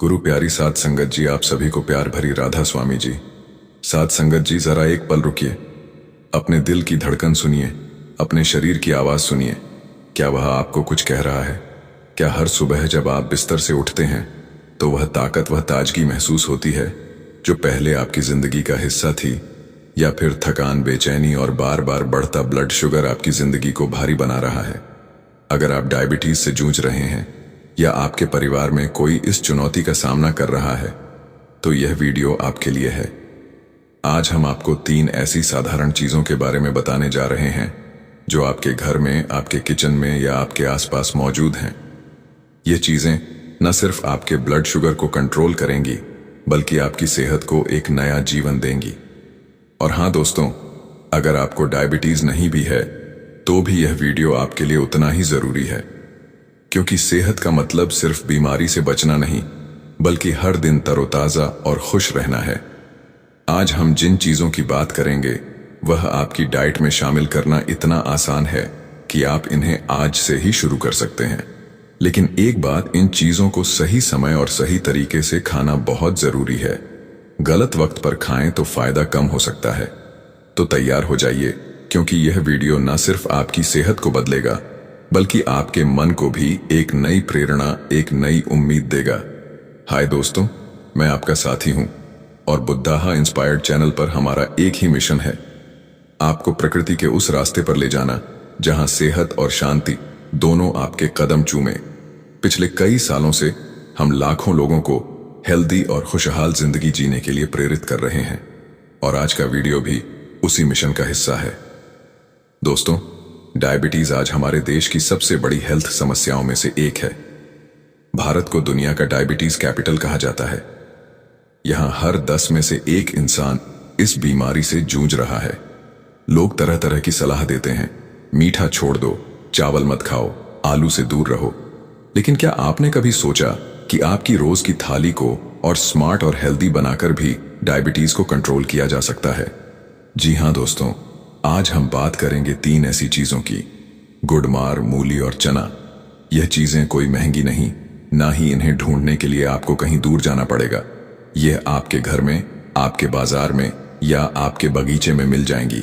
गुरु प्यारी साध संगत जी, आप सभी को प्यार भरी राधा स्वामी जी। साध संगत जी, जरा एक पल रुकिए, अपने दिल की धड़कन सुनिए, अपने शरीर की आवाज सुनिए। क्या वह आपको कुछ कह रहा है? क्या हर सुबह जब आप बिस्तर से उठते हैं तो वह ताकत, वह ताजगी महसूस होती है जो पहले आपकी जिंदगी का हिस्सा थी? या फिर थकान, बेचैनी और बार बार बढ़ता ब्लड शुगर आपकी जिंदगी को भारी बना रहा है? अगर आप डायबिटीज से जूझ रहे हैं या आपके परिवार में कोई इस चुनौती का सामना कर रहा है तो यह वीडियो आपके लिए है। आज हम आपको 3 ऐसी साधारण चीजों के बारे में बताने जा रहे हैं जो आपके घर में, आपके किचन में या आपके आसपास मौजूद हैं। ये चीजें न सिर्फ आपके ब्लड शुगर को कंट्रोल करेंगी बल्कि आपकी सेहत को एक नया जीवन देंगी। और हाँ दोस्तों, अगर आपको डायबिटीज नहीं भी है तो भी यह वीडियो आपके लिए उतना ही जरूरी है, क्योंकि सेहत का मतलब सिर्फ बीमारी से बचना नहीं बल्कि हर दिन तरोताजा और खुश रहना है। आज हम जिन चीजों की बात करेंगे वह आपकी डाइट में शामिल करना इतना आसान है कि आप इन्हें आज से ही शुरू कर सकते हैं। लेकिन एक बात, इन चीजों को सही समय और सही तरीके से खाना बहुत जरूरी है। गलत वक्त पर खाएं तो फायदा कम हो सकता है। तो तैयार हो जाइए, क्योंकि यह वीडियो न सिर्फ आपकी सेहत को बदलेगा बल्कि आपके मन को भी एक नई प्रेरणा, एक नई उम्मीद देगा। हाय दोस्तों, मैं आपका साथी हूं और बुद्धाहा इंस्पायर्ड चैनल पर हमारा एक ही मिशन है, आपको प्रकृति के उस रास्ते पर ले जाना जहां सेहत और शांति दोनों आपके कदम चूमे। पिछले कई सालों से हम लाखों लोगों को हेल्दी और खुशहाल जिंदगी जीने के लिए प्रेरित कर रहे हैं और आज का वीडियो भी उसी मिशन का हिस्सा है। दोस्तों, डायबिटीज आज हमारे देश की सबसे बड़ी हेल्थ समस्याओं में से एक है। भारत को दुनिया का डायबिटीज कैपिटल कहा जाता है। यहां हर 10 में से 1 इंसान इस बीमारी से जूझ रहा है। लोग तरह तरह की सलाह देते हैं, मीठा छोड़ दो, चावल मत खाओ, आलू से दूर रहो। लेकिन क्या आपने कभी सोचा कि आपकी रोज की थाली को और स्मार्ट और हेल्दी बनाकर भी डायबिटीज को कंट्रोल किया जा सकता है? जी हां दोस्तों, आज हम बात करेंगे 3 ऐसी चीजों की। गुड़मार, मूली और चना। यह चीजें कोई महंगी नहीं, ना ही इन्हें ढूंढने के लिए आपको कहीं दूर जाना पड़ेगा। यह आपके घर में, आपके बाजार में या आपके बगीचे में मिल जाएंगी।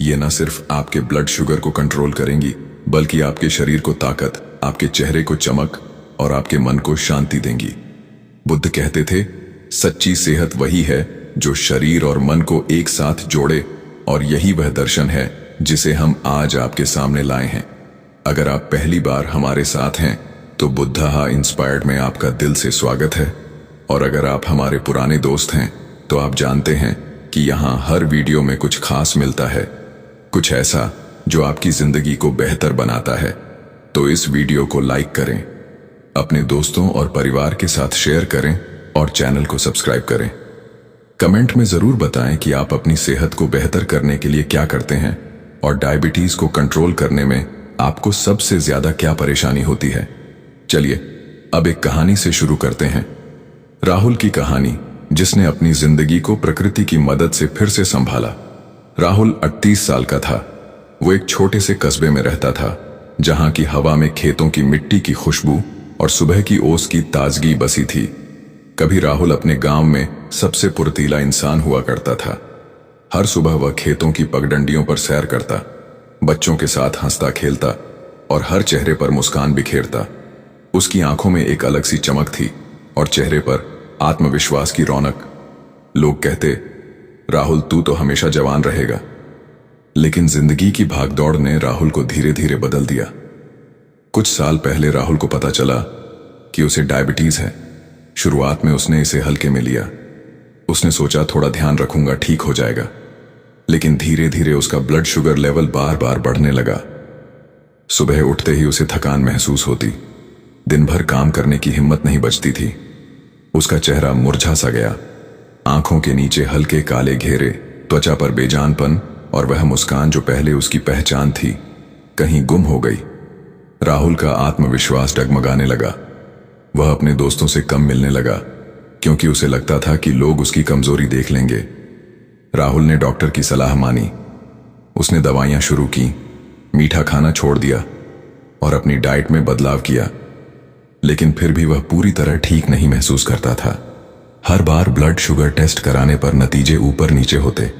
ये न सिर्फ आपके ब्लड शुगर को कंट्रोल करेंगी बल्कि आपके शरीर को ताकत, आपके चेहरे को चमक और आपके मन को शांति देंगी। बुद्ध कहते थे, सच्ची सेहत वही है जो शरीर और मन को एक साथ जोड़े, और यही वह दर्शन है जिसे हम आज आपके सामने लाए हैं। अगर आप पहली बार हमारे साथ हैं तो बुद्धाहा इंस्पायर्ड में आपका दिल से स्वागत है। और अगर आप हमारे पुराने दोस्त हैं तो आप जानते हैं कि यहाँ हर वीडियो में कुछ खास मिलता है, कुछ ऐसा जो आपकी जिंदगी को बेहतर बनाता है। तो इस वीडियो को लाइक करें, अपने दोस्तों और परिवार के साथ शेयर करें और चैनल को सब्सक्राइब करें। कमेंट में जरूर बताएं कि आप अपनी सेहत को बेहतर करने के लिए क्या करते हैं और डायबिटीज को कंट्रोल करने में आपको सबसे ज्यादा क्या परेशानी होती है। चलिए अब एक कहानी से शुरू करते हैं। राहुल की कहानी, जिसने अपनी जिंदगी को प्रकृति की मदद से फिर से संभाला। राहुल 38 साल का था। वो एक छोटे से कस्बे में रहता था जहां की हवा में खेतों की मिट्टी की खुशबू और सुबह की ओस की ताजगी बसी थी। कभी राहुल अपने गांव में सबसे फुर्तीला इंसान हुआ करता था। हर सुबह वह खेतों की पगडंडियों पर सैर करता, बच्चों के साथ हंसता खेलता और हर चेहरे पर मुस्कान बिखेरता। उसकी आंखों में एक अलग सी चमक थी और चेहरे पर आत्मविश्वास की रौनक। लोग कहते, राहुल तू तो हमेशा जवान रहेगा। लेकिन जिंदगी की भागदौड़ ने राहुल को धीरे धीरे बदल दिया। कुछ साल पहले राहुल को पता चला कि उसे डायबिटीज है। शुरुआत में उसने इसे हल्के में लिया। उसने सोचा थोड़ा ध्यान रखूंगा, ठीक हो जाएगा। लेकिन धीरे धीरे उसका ब्लड शुगर लेवल बार बार बढ़ने लगा। सुबह उठते ही उसे थकान महसूस होती, दिन भर काम करने की हिम्मत नहीं बचती थी। उसका चेहरा मुरझा सा गया, आंखों के नीचे हल्के काले घेरे, त्वचा पर बेजानपन और वह मुस्कान जो पहले उसकी पहचान थी कहीं गुम हो गई। राहुल का आत्मविश्वास डगमगाने लगा। वह अपने दोस्तों से कम मिलने लगा क्योंकि उसे लगता था कि लोग उसकी कमजोरी देख लेंगे। राहुल ने डॉक्टर की सलाह मानी। उसने दवाइयां शुरू की, मीठा खाना छोड़ दिया और अपनी डाइट में बदलाव किया। लेकिन फिर भी वह पूरी तरह ठीक नहीं महसूस करता था। हर बार ब्लड शुगर टेस्ट कराने पर नतीजे ऊपर नीचे होते।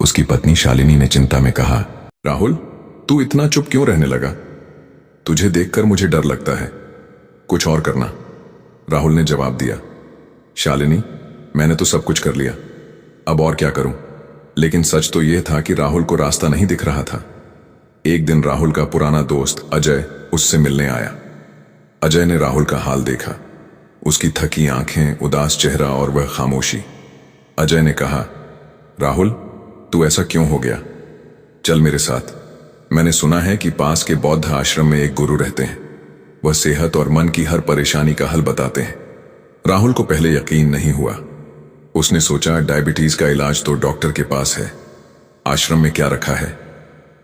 उसकी पत्नी शालिनी ने चिंता में कहा, राहुल, तू इतना चुप क्यों रहने लगा? तुझे देखकर मुझे डर लगता है। कुछ और करना। राहुल ने जवाब दिया, शालिनी, मैंने तो सब कुछ कर लिया, अब और क्या करूं? लेकिन सच तो यह था कि राहुल को रास्ता नहीं दिख रहा था। एक दिन राहुल का पुराना दोस्त अजय उससे मिलने आया। अजय ने राहुल का हाल देखा, उसकी थकी आंखें, उदास चेहरा और वह खामोशी। अजय ने कहा, राहुल, तू ऐसा क्यों हो गया? चल मेरे साथ। मैंने सुना है कि पास के बौद्ध आश्रम में एक गुरु रहते हैं। वह सेहत और मन की हर परेशानी का हल बताते हैं। राहुल को पहले यकीन नहीं हुआ। उसने सोचा, डायबिटीज का इलाज तो डॉक्टर के पास है, आश्रम में क्या रखा है?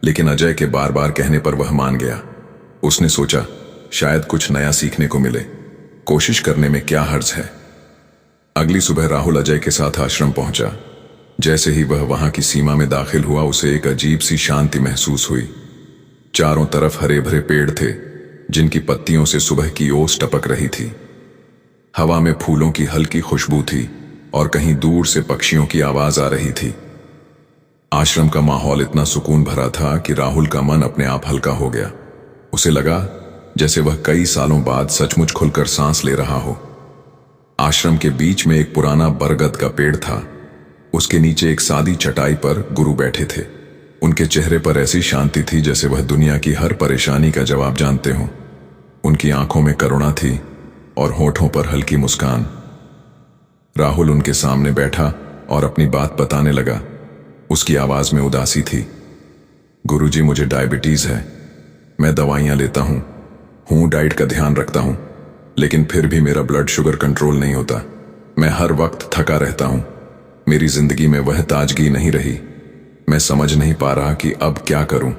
लेकिन अजय के बार बार कहने पर वह मान गया। उसने सोचा, शायद कुछ नया सीखने को मिले, कोशिश करने में क्या हर्ज है। अगली सुबह राहुल अजय के साथ आश्रम पहुंचा। जैसे ही वह वहां की सीमा में दाखिल हुआ, उसे एक अजीब सी शांति महसूस हुई। चारों तरफ हरे भरे पेड़ थे, जिनकी पत्तियों से सुबह की ओस टपक रही थी। हवा में फूलों की हल्की खुशबू थी और कहीं दूर से पक्षियों की आवाज आ रही थी। आश्रम का माहौल इतना सुकून भरा था कि राहुल का मन अपने आप हल्का हो गया। उसे लगा जैसे वह कई सालों बाद सचमुच खुलकर सांस ले रहा हो। आश्रम के बीच में एक पुराना बरगद का पेड़ था। उसके नीचे एक सादी चटाई पर गुरु बैठे थे। उनके चेहरे पर ऐसी शांति थी जैसे वह दुनिया की हर परेशानी का जवाब जानते हों। उनकी आंखों में करुणा थी और होठों पर हल्की मुस्कान। राहुल उनके सामने बैठा और अपनी बात बताने लगा। उसकी आवाज में उदासी थी। गुरुजी, मुझे डायबिटीज है। मैं दवाइयां लेता हूं, डाइट का ध्यान रखता हूं, लेकिन फिर भी मेरा ब्लड शुगर कंट्रोल नहीं होता। मैं हर वक्त थका रहता हूं। मेरी जिंदगी में वह ताजगी नहीं रही। मैं समझ नहीं पा रहा कि अब क्या करूं।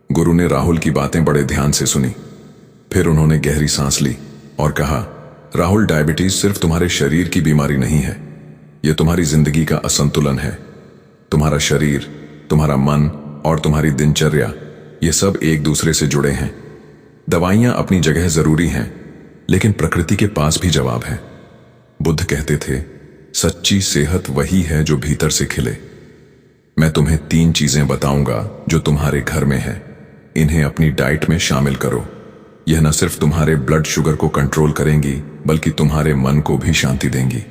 गुरु ने राहुल की बातें बड़े ध्यान से सुनी। फिर उन्होंने गहरी सांस ली और कहा, राहुल, डायबिटीज सिर्फ तुम्हारे शरीर की बीमारी नहीं है, यह तुम्हारी जिंदगी का असंतुलन है। तुम्हारा शरीर, तुम्हारा मन और तुम्हारी दिनचर्या, ये सब एक दूसरे से जुड़े हैं। दवाइयां अपनी जगह जरूरी हैं, लेकिन प्रकृति के पास भी जवाब है। बुद्ध कहते थे, सच्ची सेहत वही है जो भीतर से खिले। मैं तुम्हें 3 चीजें बताऊंगा जो तुम्हारे घर में है। इन्हें अपनी डाइट में शामिल करो। यह न सिर्फ तुम्हारे ब्लड शुगर को कंट्रोल करेंगी, बल्कि तुम्हारे मन को भी शांति देंगी।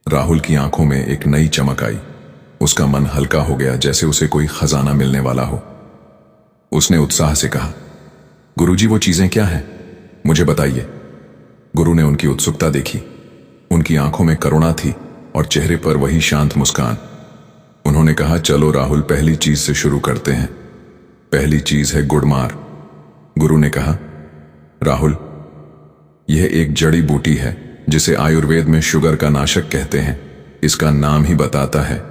राहुल की आंखों में एक नई चमक आई। उसका मन हल्का हो गया, जैसे उसे कोई खजाना मिलने वाला हो। उसने उत्साह से कहा, गुरुजी, वो चीजें क्या हैं? मुझे बताइए। गुरु ने उनकी उत्सुकता देखी। उनकी आंखों में करुणा थी और चेहरे पर वही शांत मुस्कान। उन्होंने कहा, चलो राहुल, पहली चीज से शुरू करते हैं। पहली चीज है गुड़मार। गुरु ने कहा, राहुल, यह एक जड़ी बूटी है जिसे आयुर्वेद में शुगर का नाशक कहते हैं। इसका नाम ही बताता है।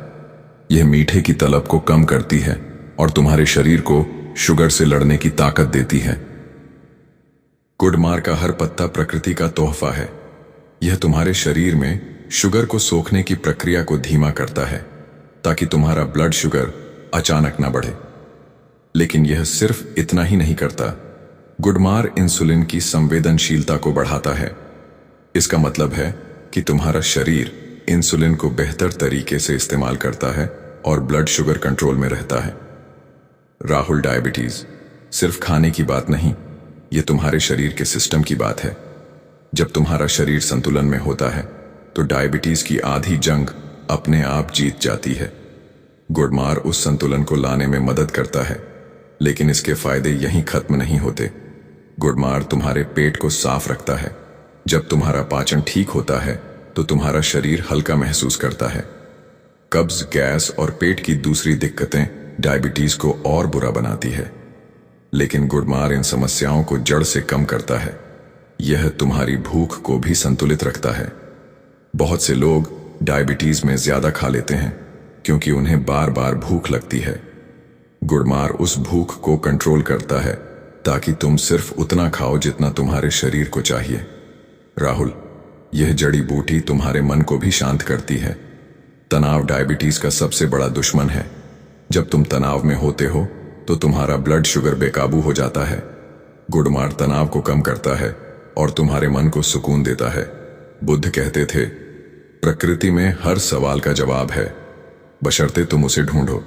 यह मीठे की तलब को कम करती है और तुम्हारे शरीर को शुगर से लड़ने की ताकत देती है। गुड़मार का हर पत्ता प्रकृति का तोहफा है। यह तुम्हारे शरीर में शुगर को सोखने की प्रक्रिया को धीमा करता है, ताकि तुम्हारा ब्लड शुगर अचानक ना बढ़े। लेकिन यह सिर्फ इतना ही नहीं करता। गुड़मार इंसुलिन की संवेदनशीलता को बढ़ाता है। इसका मतलब है कि तुम्हारा शरीर इंसुलिन को बेहतर तरीके से इस्तेमाल करता है और ब्लड शुगर कंट्रोल में रहता है। राहुल, डायबिटीज सिर्फ खाने की बात नहीं, यह तुम्हारे शरीर के सिस्टम की बात है। जब तुम्हारा शरीर संतुलन में होता है तो डायबिटीज की आधी जंग अपने आप जीत जाती है। गुड़मार उस संतुलन को लाने में मदद करता है, लेकिन इसके फायदे यहीं खत्म नहीं होते। गुड़मार तुम्हारे पेट को साफ रखता है। जब तुम्हारा पाचन ठीक होता है तो तुम्हारा शरीर हल्का महसूस करता है। कब्ज, गैस और पेट की दूसरी दिक्कतें डायबिटीज को और बुरा बनाती है, लेकिन गुड़मार इन समस्याओं को जड़ से कम करता है। यह तुम्हारी भूख को भी संतुलित रखता है। बहुत से लोग डायबिटीज में ज्यादा खा लेते हैं क्योंकि उन्हें बार बार भूख लगती है। गुड़मार उस भूख को कंट्रोल करता है ताकि तुम सिर्फ उतना खाओ जितना तुम्हारे शरीर को चाहिए। राहुल, यह जड़ी बूटी तुम्हारे मन को भी शांत करती है। तनाव डायबिटीज का सबसे बड़ा दुश्मन है। जब तुम तनाव में होते हो तो तुम्हारा ब्लड शुगर बेकाबू हो जाता है। गुड़मार तनाव को कम करता है और तुम्हारे मन को सुकून देता है। बुद्ध कहते थे, प्रकृति में हर सवाल का जवाब है, बशर्ते तुम उसे ढूंढो।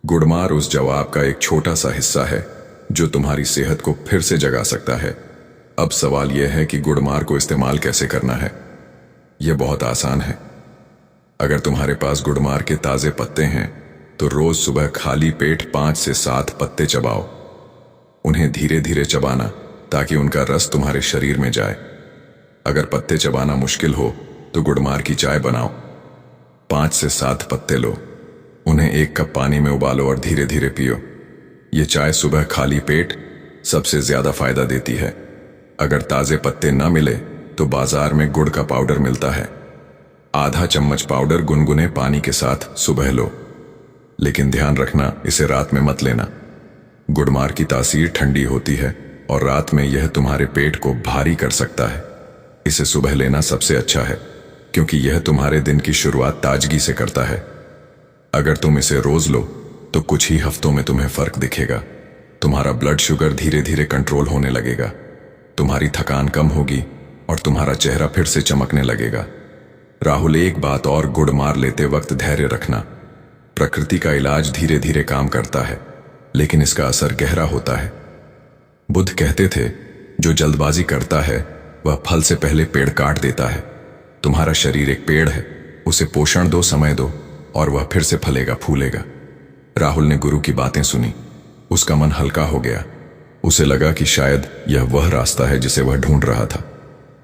गुड़मार उस जवाब का एक छोटा सा हिस्सा है जो तुम्हारी सेहत को फिर से जगा सकता है। अब सवाल यह है कि गुड़मार को इस्तेमाल कैसे करना है। यह बहुत आसान है। अगर तुम्हारे पास गुड़मार के ताजे पत्ते हैं तो रोज सुबह खाली पेट 5 से 7 पत्ते चबाओ। उन्हें धीरे धीरे चबाना ताकि उनका रस तुम्हारे शरीर में जाए। अगर पत्ते चबाना मुश्किल हो तो गुड़मार की चाय बनाओ। 5 से 7 पत्ते लो, उन्हें 1 कप पानी में उबालो और धीरे धीरे पियो। ये चाय सुबह खाली पेट सबसे ज्यादा फायदा देती है। अगर ताजे पत्ते न मिले तो बाजार में गुड़ का पाउडर मिलता है। आधा चम्मच पाउडर गुनगुने पानी के साथ सुबह लो, लेकिन ध्यान रखना इसे रात में मत लेना। गुड़मार की तासीर ठंडी होती है और रात में यह तुम्हारे पेट को भारी कर सकता है। इसे सुबह लेना सबसे अच्छा है क्योंकि यह तुम्हारे दिन की शुरुआत ताजगी से करता है। अगर तुम इसे रोज लो तो कुछ ही हफ्तों में तुम्हें फर्क दिखेगा। तुम्हारा ब्लड शुगर धीरे धीरे कंट्रोल होने लगेगा, तुम्हारी थकान कम होगी और तुम्हारा चेहरा फिर से चमकने लगेगा। राहुल, एक बात और, गुड़मार लेते वक्त धैर्य रखना। प्रकृति का इलाज धीरे धीरे काम करता है लेकिन इसका असर गहरा होता है। बुद्ध कहते थे, जो जल्दबाजी करता है वह फल से पहले पेड़ काट देता है। तुम्हारा शरीर एक पेड़ है, उसे पोषण दो, समय दो और वह फिर से फलेगा फूलेगा। राहुल ने गुरु की बातें सुनी, उसका मन हल्का हो गया। उसे लगा कि शायद यह वह रास्ता है जिसे वह ढूंढ रहा था।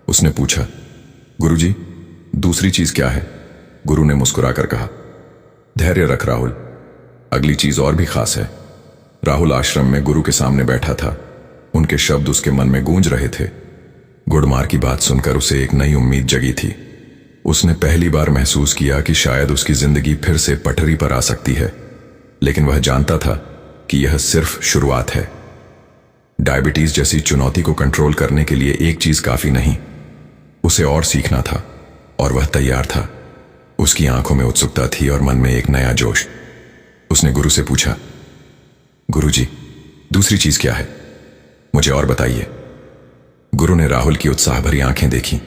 उसने पूछा, गुरुजी, दूसरी चीज क्या है? गुरु ने मुस्कुराकर कहा, धैर्य रख राहुल, अगली चीज और भी खास है। राहुल आश्रम में गुरु के सामने बैठा था। उनके शब्द उसके मन में गूंज रहे थे। गुड़मार की बात सुनकर उसे एक नई उम्मीद जगी थी। उसने पहली बार महसूस किया कि शायद उसकी जिंदगी फिर से पटरी पर आ सकती है, लेकिन वह जानता था कि यह सिर्फ शुरुआत है। डायबिटीज जैसी चुनौती को कंट्रोल करने के लिए एक चीज काफी नहीं, उसे और सीखना था और वह तैयार था। उसकी आंखों में उत्सुकता थी और मन में एक नया जोश। उसने गुरु से पूछा, गुरुजी, दूसरी चीज क्या है? मुझे और बताइए। गुरु ने राहुल की उत्साह भरी आंखें देखी।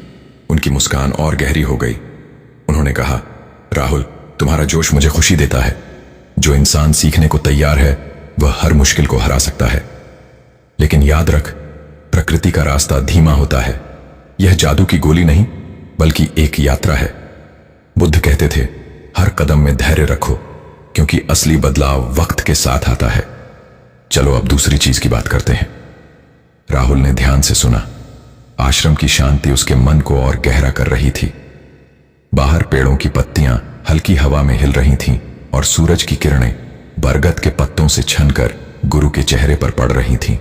उनकी मुस्कान और गहरी हो गई। उन्होंने कहा, राहुल, तुम्हारा जोश मुझे खुशी देता है। जो इंसान सीखने को तैयार है वह हर मुश्किल को हरा सकता है। लेकिन याद रख, प्रकृति का रास्ता धीमा होता है। यह जादू की गोली नहीं बल्कि एक यात्रा है। बुद्ध कहते थे, हर कदम में धैर्य रखो क्योंकि असली बदलाव वक्त के साथ आता है। चलो अब दूसरी चीज की बात करते हैं। राहुल ने ध्यान से सुना। आश्रम की शांति उसके मन को और गहरा कर रही थी। बाहर पेड़ों की पत्तियां हल्की हवा में हिल रही थीं और सूरज की किरणें बरगद के पत्तों से छनकर गुरु के चेहरे पर पड़ रही थीं।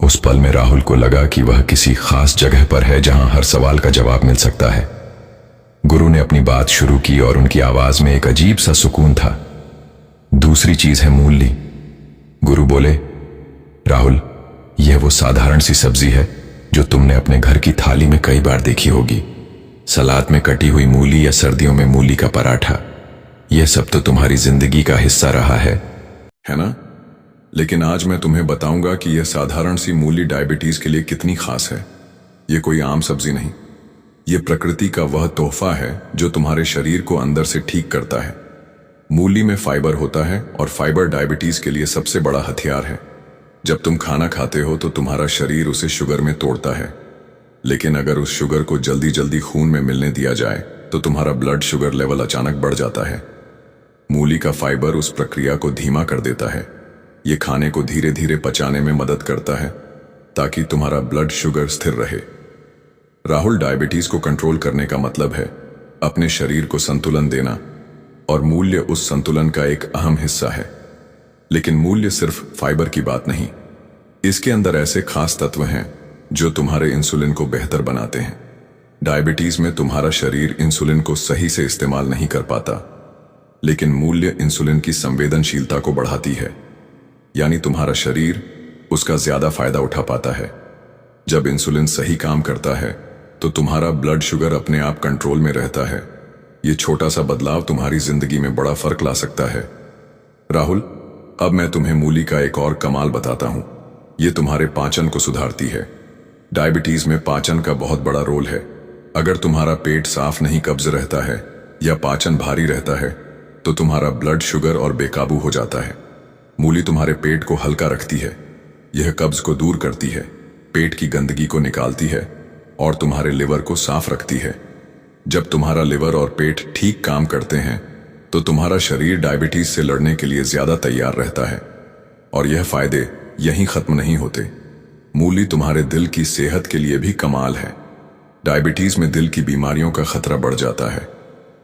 उस पल में राहुल को लगा कि वह किसी खास जगह पर है जहां हर सवाल का जवाब मिल सकता है। गुरु ने अपनी बात शुरू की और उनकी आवाज में एक अजीब सा सुकून था। दूसरी चीज है मूली। गुरु बोले, राहुल, यह वो साधारण सी सब्जी है जो तुमने अपने घर की थाली में कई बार देखी होगी। सलाद में कटी हुई मूली या सर्दियों में मूली का पराठा, यह सब तो तुम्हारी जिंदगी का हिस्सा रहा है ना? लेकिन आज मैं तुम्हें बताऊंगा कि यह साधारण सी मूली डायबिटीज के लिए कितनी खास है। यह कोई आम सब्जी नहीं, यह प्रकृति का वह तोहफा है जो तुम्हारे शरीर को अंदर से ठीक करता है। मूली में फाइबर होता है और फाइबर डायबिटीज के लिए सबसे बड़ा हथियार है। जब तुम खाना खाते हो तो तुम्हारा शरीर उसे शुगर में तोड़ता है, लेकिन अगर उस शुगर को जल्दी जल्दी खून में मिलने दिया जाए तो तुम्हारा ब्लड शुगर लेवल अचानक बढ़ जाता है। मूली का फाइबर उस प्रक्रिया को धीमा कर देता है। ये खाने को धीरे धीरे पचाने में मदद करता है ताकि तुम्हारा ब्लड शुगर स्थिर रहे। राहुल, डायबिटीज को कंट्रोल करने का मतलब है अपने शरीर को संतुलन देना, और मूल्य उस संतुलन का एक अहम हिस्सा है। लेकिन मूल्य सिर्फ फाइबर की बात नहीं, इसके अंदर ऐसे खास तत्व हैं जो तुम्हारे इंसुलिन को बेहतर बनाते हैं। डायबिटीज में तुम्हारा शरीर इंसुलिन को सही से इस्तेमाल नहीं कर पाता, लेकिन मूल्य इंसुलिन की संवेदनशीलता को बढ़ाती है, यानी तुम्हारा शरीर उसका ज्यादा फायदा उठा पाता है। जब इंसुलिन सही काम करता है तो तुम्हारा ब्लड शुगर अपने आप कंट्रोल में रहता है। ये छोटा सा बदलाव तुम्हारी जिंदगी में बड़ा फर्क ला सकता है। राहुल, अब मैं तुम्हें मूली का एक और कमाल बताता हूं। ये तुम्हारे पाचन को सुधारती है। डायबिटीज में पाचन का बहुत बड़ा रोल है। अगर तुम्हारा पेट साफ नहीं कब्ज रहता है या पाचन भारी रहता है तो तुम्हारा ब्लड शुगर और बेकाबू हो जाता है। मूली तुम्हारे पेट को हल्का रखती है, यह कब्ज को दूर करती है, पेट की गंदगी को निकालती है और तुम्हारे लिवर को साफ रखती है। जब तुम्हारा लिवर और पेट ठीक काम करते हैं तो तुम्हारा शरीर डायबिटीज से लड़ने के लिए ज्यादा तैयार रहता है। और यह फायदे यहीं खत्म नहीं होते। मूली तुम्हारे दिल की सेहत के लिए भी कमाल है। डायबिटीज में दिल की बीमारियों का खतरा बढ़ जाता है,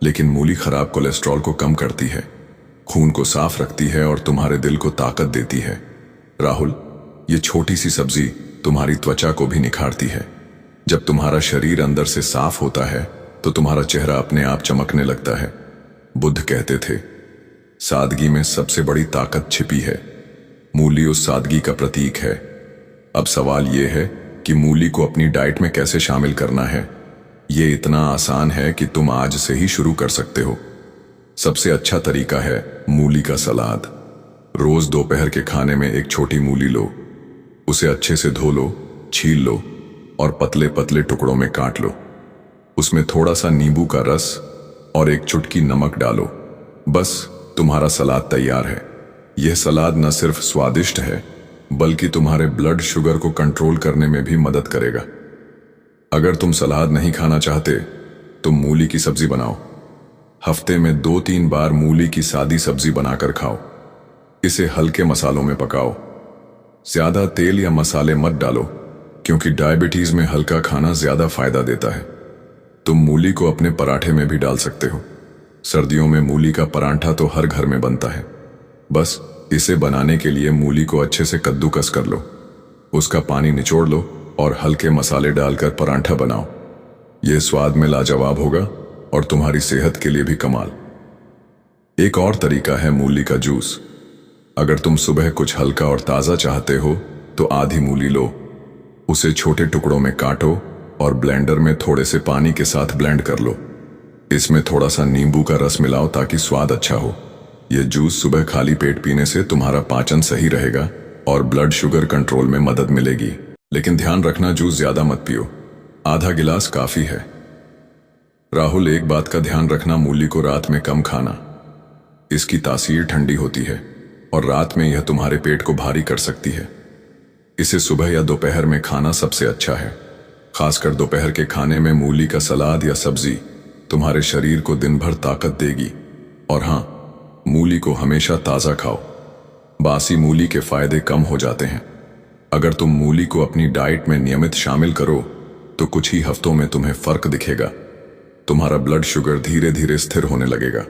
लेकिन मूली खराब कोलेस्ट्रॉल को कम करती है, खून को साफ रखती है और तुम्हारे दिल को ताकत देती है। राहुल, ये छोटी सी सब्जी तुम्हारी त्वचा को भी निखारती है। जब तुम्हारा शरीर अंदर से साफ होता है तो तुम्हारा चेहरा अपने आप चमकने लगता है। बुद्ध कहते थे, सादगी में सबसे बड़ी ताकत छिपी है। मूली उस सादगी का प्रतीक है। अब सवाल यह है कि मूली को अपनी डाइट में कैसे शामिल करना है। यह इतना आसान है कि तुम आज से ही शुरू कर सकते हो। सबसे अच्छा तरीका है मूली का सलाद। रोज दोपहर के खाने में एक छोटी मूली लो, उसे अच्छे से धो लो, छील लो और पतले पतले टुकड़ों में काट लो। उसमें थोड़ा सा नींबू का रस और एक चुटकी नमक डालो। बस तुम्हारा सलाद तैयार है। यह सलाद न सिर्फ स्वादिष्ट है बल्कि तुम्हारे ब्लड शुगर को कंट्रोल करने में भी मदद करेगा। अगर तुम सलाद नहीं खाना चाहते तो मूली की सब्जी बनाओ। हफ्ते में 2-3 बार मूली की सादी सब्जी बनाकर खाओ। इसे हल्के मसालों में पकाओ। ज्यादा तेल या मसाले मत डालो क्योंकि डायबिटीज में हल्का खाना ज्यादा फायदा देता है। तुम मूली को अपने पराठे में भी डाल सकते हो। सर्दियों में मूली का परांठा तो हर घर में बनता है। बस इसे बनाने के लिए मूली को अच्छे से कद्दूकस कर लो, उसका पानी निचोड़ लो और हल्के मसाले डालकर परांठा बनाओ। यह स्वाद में लाजवाब होगा और तुम्हारी सेहत के लिए भी कमाल। एक और तरीका है मूली का जूस। अगर तुम सुबह कुछ हल्का और ताज़ा चाहते हो तो आधी मूली लो, उसे छोटे टुकड़ों में काटो और ब्लेंडर में थोड़े से पानी के साथ ब्लेंड कर लो। इसमें थोड़ा सा नींबू का रस मिलाओ ताकि स्वाद अच्छा हो। यह जूस सुबह खाली पेट पीने से तुम्हारा पाचन सही रहेगा और ब्लड शुगर कंट्रोल में मदद मिलेगी। लेकिन ध्यान रखना, जूस ज्यादा मत पियो, आधा गिलास काफी है। राहुल, एक बात का ध्यान रखना, मूली को रात में कम खाना। इसकी तासीर ठंडी होती है और रात में यह तुम्हारे पेट को भारी कर सकती है। इसे सुबह या दोपहर में खाना सबसे अच्छा है। खासकर दोपहर के खाने में मूली का सलाद या सब्जी तुम्हारे शरीर को दिन भर ताकत देगी। और हाँ, मूली को हमेशा ताज़ा खाओ। बासी मूली के फायदे कम हो जाते हैं। अगर तुम मूली को अपनी डाइट में नियमित शामिल करो तो कुछ ही हफ्तों में तुम्हें फर्क दिखेगा। तुम्हारा ब्लड शुगर धीरे धीरे स्थिर होने लगेगा,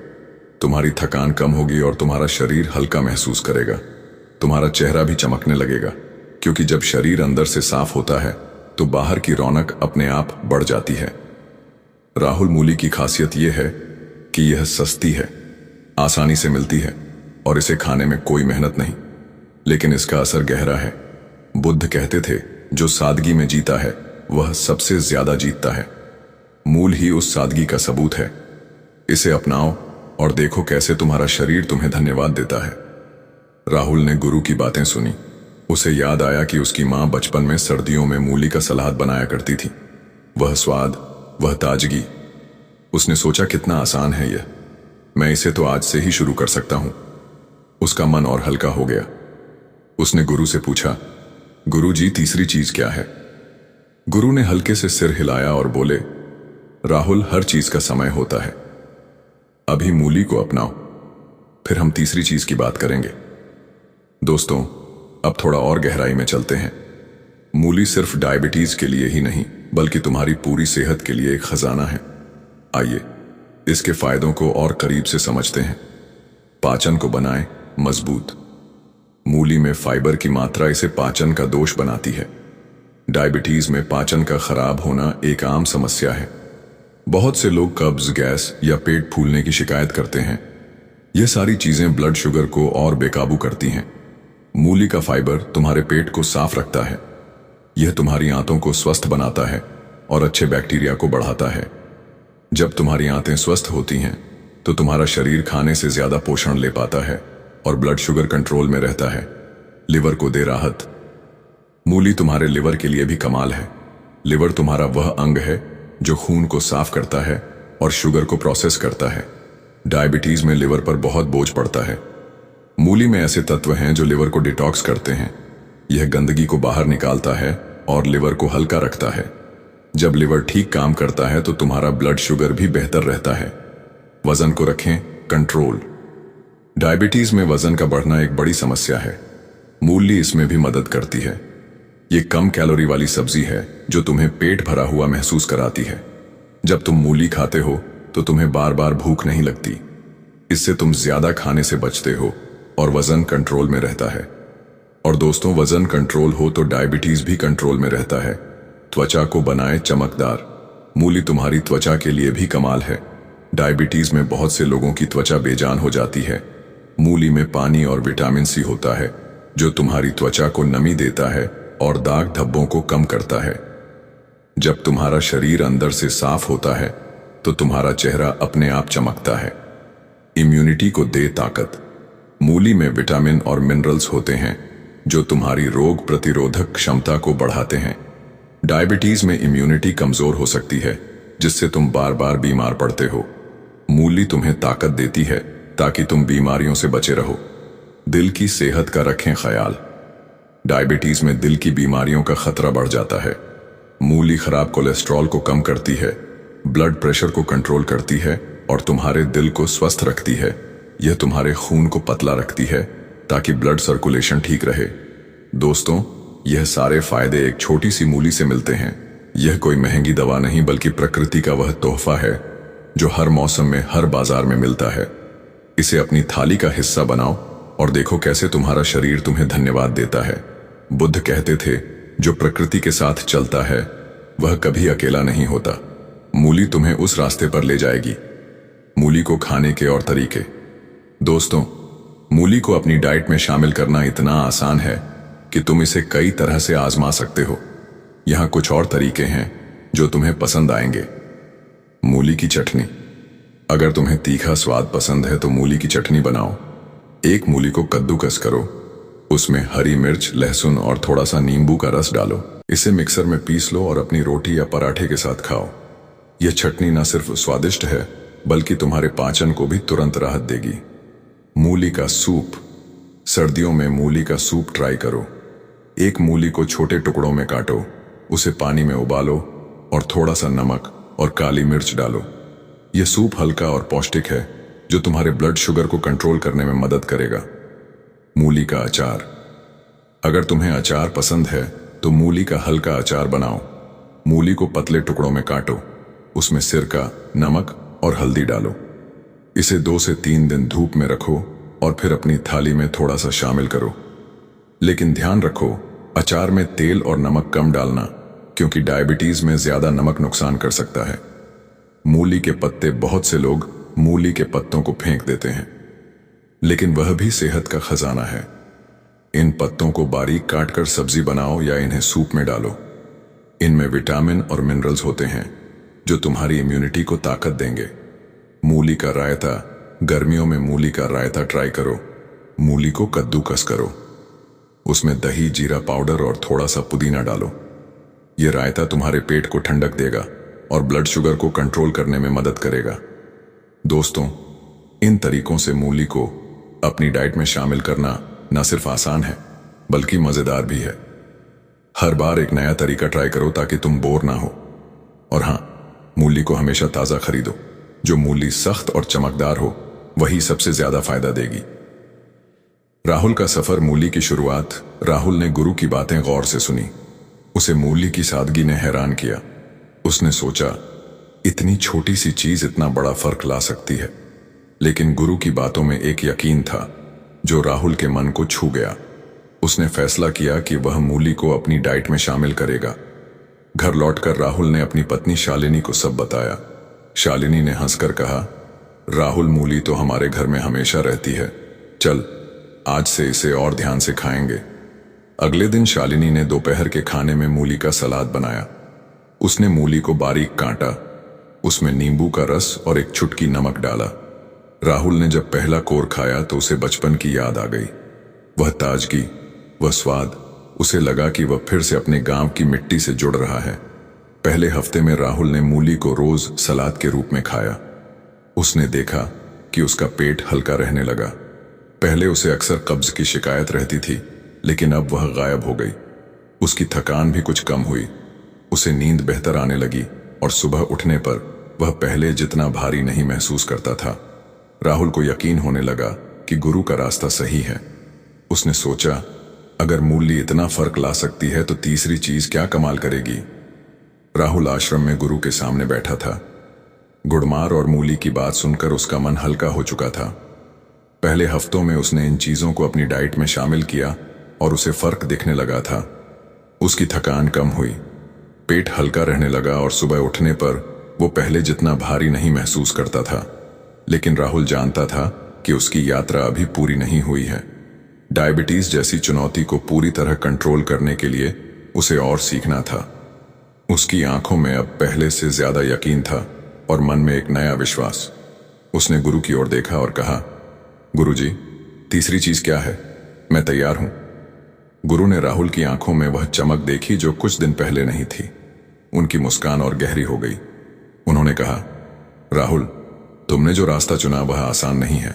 तुम्हारी थकान कम होगी और तुम्हारा शरीर हल्का महसूस करेगा। तुम्हारा चेहरा भी चमकने लगेगा क्योंकि जब शरीर अंदर से साफ होता है तो बाहर की रौनक अपने आप बढ़ जाती है। राहुल, मूली की खासियत यह है कि यह सस्ती है, आसानी से मिलती है और इसे खाने में कोई मेहनत नहीं, लेकिन इसका असर गहरा है। बुद्ध कहते थे, जो सादगी में जीता है वह सबसे ज्यादा जीतता है। मूल ही उस सादगी का सबूत है। इसे अपनाओ और देखो कैसे तुम्हारा शरीर तुम्हें धन्यवाद देता है। राहुल ने गुरु की बातें सुनी। उसे याद आया कि उसकी मां बचपन में सर्दियों में मूली का सलाद बनाया करती थी। वह स्वाद, वह ताजगी। उसने सोचा, कितना आसान है यह, मैं इसे तो आज से ही शुरू कर सकता हूं। उसका मन और हल्का हो गया। उसने गुरु से पूछा, गुरु जी, तीसरी चीज क्या है? गुरु ने हल्के से सिर हिलाया और बोले, राहुल, हर चीज का समय होता है। अभी मूली को अपनाओ, फिर हम तीसरी चीज की बात करेंगे। दोस्तों, अब थोड़ा और गहराई में चलते हैं। मूली सिर्फ डायबिटीज के लिए ही नहीं बल्कि तुम्हारी पूरी सेहत के लिए एक खजाना है। आइए इसके फायदों को और करीब से समझते हैं। पाचन को बनाएं मजबूत। मूली में फाइबर की मात्रा इसे पाचन का दोष बनाती है। डायबिटीज में पाचन का खराब होना एक आम समस्या है। बहुत से लोग कब्ज, गैस या पेट फूलने की शिकायत करते हैं। यह सारी चीजें ब्लड शुगर को और बेकाबू करती हैं। मूली का फाइबर तुम्हारे पेट को साफ रखता है। यह तुम्हारी आंतों को स्वस्थ बनाता है और अच्छे बैक्टीरिया को बढ़ाता है। जब तुम्हारी आंतें स्वस्थ होती हैं तो तुम्हारा शरीर खाने से ज्यादा पोषण ले पाता है और ब्लड शुगर कंट्रोल में रहता है। लिवर को दे राहत। मूली तुम्हारे लिवर के लिए भी कमाल है। लिवर तुम्हारा वह अंग है जो खून को साफ करता है और शुगर को प्रोसेस करता है। डायबिटीज में लिवर पर बहुत बोझ पड़ता है। मूली में ऐसे तत्व हैं जो लिवर को डिटॉक्स करते हैं। यह गंदगी को बाहर निकालता है और लिवर को हल्का रखता है। जब लिवर ठीक काम करता है तो तुम्हारा ब्लड शुगर भी बेहतर रहता है। वजन को रखें कंट्रोल। डायबिटीज में वजन का बढ़ना एक बड़ी समस्या है। मूली इसमें भी मदद करती है। ये कम कैलोरी वाली सब्जी है जो तुम्हें पेट भरा हुआ महसूस कराती है। जब तुम मूली खाते हो तो तुम्हें बार बार भूख नहीं लगती। इससे तुम ज्यादा खाने से बचते हो और वजन कंट्रोल में रहता है। और दोस्तों, वजन कंट्रोल हो तो डायबिटीज भी कंट्रोल में रहता है। त्वचा को बनाए चमकदार। मूली तुम्हारी त्वचा के लिए भी कमाल है। डायबिटीज में बहुत से लोगों की त्वचा बेजान हो जाती है। मूली में पानी और विटामिन सी होता है जो तुम्हारी त्वचा को नमी देता है और दाग धब्बों को कम करता है। जब तुम्हारा शरीर अंदर से साफ होता है तो तुम्हारा चेहरा अपने आप चमकता है। इम्यूनिटी को दे ताकत। मूली में विटामिन और मिनरल्स होते हैं जो तुम्हारी रोग प्रतिरोधक क्षमता को बढ़ाते हैं। डायबिटीज में इम्यूनिटी कमजोर हो सकती है जिससे तुम बार बार बीमार पड़ते हो। मूली तुम्हें ताकत देती है ताकि तुम बीमारियों से बचे रहो। दिल की सेहत का रखें ख्याल। डायबिटीज में दिल की बीमारियों का खतरा बढ़ जाता है। मूली खराब कोलेस्ट्रॉल को कम करती है, ब्लड प्रेशर को कंट्रोल करती है और तुम्हारे दिल को स्वस्थ रखती है। यह तुम्हारे खून को पतला रखती है ताकि ब्लड सर्कुलेशन ठीक रहे। दोस्तों, यह सारे फायदे एक छोटी सी मूली से मिलते हैं। यह कोई महंगी दवा नहीं बल्कि प्रकृति का वह तोहफा है जो हर मौसम में हर बाजार में मिलता है। इसे अपनी थाली का हिस्सा बनाओ और देखो कैसे तुम्हारा शरीर तुम्हें धन्यवाद देता है। बुद्ध कहते थे, जो प्रकृति के साथ चलता है वह कभी अकेला नहीं होता। मूली तुम्हें उस रास्ते पर ले जाएगी। मूली को खाने के और तरीके। दोस्तों, मूली को अपनी डाइट में शामिल करना इतना आसान है कि तुम इसे कई तरह से आजमा सकते हो। यहां कुछ और तरीके हैं जो तुम्हें पसंद आएंगे। मूली की चटनी। अगर तुम्हें तीखा स्वाद पसंद है तो मूली की चटनी बनाओ। एक मूली को कद्दूकस करो, उसमें हरी मिर्च, लहसुन और थोड़ा सा नींबू का रस डालो। इसे मिक्सर में पीस लो और अपनी रोटी या पराठे के साथ खाओ। यह चटनी न सिर्फ स्वादिष्ट है बल्कि तुम्हारे पाचन को भी तुरंत राहत देगी। मूली का सूप। सर्दियों में मूली का सूप ट्राई करो। एक मूली को छोटे टुकड़ों में काटो, उसे पानी में उबालो और थोड़ा सा नमक और काली मिर्च डालो। यह सूप हल्का और पौष्टिक है जो तुम्हारे ब्लड शुगर को कंट्रोल करने में मदद करेगा। मूली का अचार। अगर तुम्हें अचार पसंद है तो मूली का हल्का अचार बनाओ। मूली को पतले टुकड़ों में काटो, उसमें सिरका, नमक और हल्दी डालो। इसे 2 से 3 दिन धूप में रखो और फिर अपनी थाली में थोड़ा सा शामिल करो। लेकिन ध्यान रखो, अचार में तेल और नमक कम डालना क्योंकि डायबिटीज में ज्यादा नमक नुकसान कर सकता है। मूली के पत्ते। बहुत से लोग मूली के पत्तों को फेंक देते हैं, लेकिन वह भी सेहत का खजाना है। इन पत्तों को बारीक काटकर सब्जी बनाओ या इन्हें सूप में डालो। इनमें विटामिन और मिनरल्स होते हैं जो तुम्हारी इम्यूनिटी को ताकत देंगे। मूली का रायता। गर्मियों में मूली का रायता ट्राई करो। मूली को कद्दूकस करो, उसमें दही, जीरा पाउडर और थोड़ा सा पुदीना डालो। यह रायता तुम्हारे पेट को ठंडक देगा और ब्लड शुगर को कंट्रोल करने में मदद करेगा। दोस्तों, इन तरीकों से मूली को अपनी डाइट में शामिल करना न सिर्फ आसान है बल्कि मजेदार भी है। हर बार एक नया तरीका ट्राई करो ताकि तुम बोर ना हो। और हां, मूली को हमेशा ताजा खरीदो। जो मूली सख्त और चमकदार हो वही सबसे ज्यादा फायदा देगी। राहुल का सफर। मूली की शुरुआत। राहुल ने गुरु की बातें गौर से सुनी। उसे मूली की सादगी ने हैरान किया। उसने सोचा, इतनी छोटी सी चीज इतना बड़ा फर्क ला सकती है। लेकिन गुरु की बातों में एक यकीन था जो राहुल के मन को छू गया। उसने फैसला किया कि वह मूली को अपनी डाइट में शामिल करेगा। घर लौटकर राहुल ने अपनी पत्नी शालिनी को सब बताया। शालिनी ने हंसकर कहा, राहुल, मूली तो हमारे घर में हमेशा रहती है, चल आज से इसे और ध्यान से खाएंगे। अगले दिन शालिनी ने दोपहर के खाने में मूली का सलाद बनाया। उसने मूली को बारीक काटा, उसमें नींबू का रस और एक चुटकी नमक डाला। राहुल ने जब पहला कोर खाया तो उसे बचपन की याद आ गई। वह ताजगी, वह स्वाद। उसे लगा कि वह फिर से अपने गांव की मिट्टी से जुड़ रहा है। पहले हफ्ते में राहुल ने मूली को रोज सलाद के रूप में खाया। उसने देखा कि उसका पेट हल्का रहने लगा। पहले उसे अक्सर कब्ज की शिकायत रहती थी, लेकिन अब वह गायब हो गई। उसकी थकान भी कुछ कम हुई। उसे नींद बेहतर आने लगी और सुबह उठने पर वह पहले जितना भारी नहीं महसूस करता था। राहुल को यकीन होने लगा कि गुरु का रास्ता सही है। उसने सोचा, अगर मूली इतना फर्क ला सकती है तो तीसरी चीज क्या कमाल करेगी। राहुल आश्रम में गुरु के सामने बैठा था। गुड़मार और मूली की बात सुनकर उसका मन हल्का हो चुका था। पहले हफ्तों में उसने इन चीजों को अपनी डाइट में शामिल किया और उसे फर्क दिखने लगा था। उसकी थकान कम हुई, पेट हल्का रहने लगा और सुबह उठने पर वो पहले जितना भारी नहीं महसूस करता था। लेकिन राहुल जानता था कि उसकी यात्रा अभी पूरी नहीं हुई है। डायबिटीज जैसी चुनौती को पूरी तरह कंट्रोल करने के लिए उसे और सीखना था। उसकी आंखों में अब पहले से ज्यादा यकीन था और मन में एक नया विश्वास। उसने गुरु की ओर देखा और कहा, गुरुजी, तीसरी चीज क्या है? मैं तैयार हूं। गुरु ने राहुल की आंखों में वह चमक देखी जो कुछ दिन पहले नहीं थी। उनकी मुस्कान और गहरी हो गई। उन्होंने कहा, राहुल, तुमने जो रास्ता चुना वह आसान नहीं है,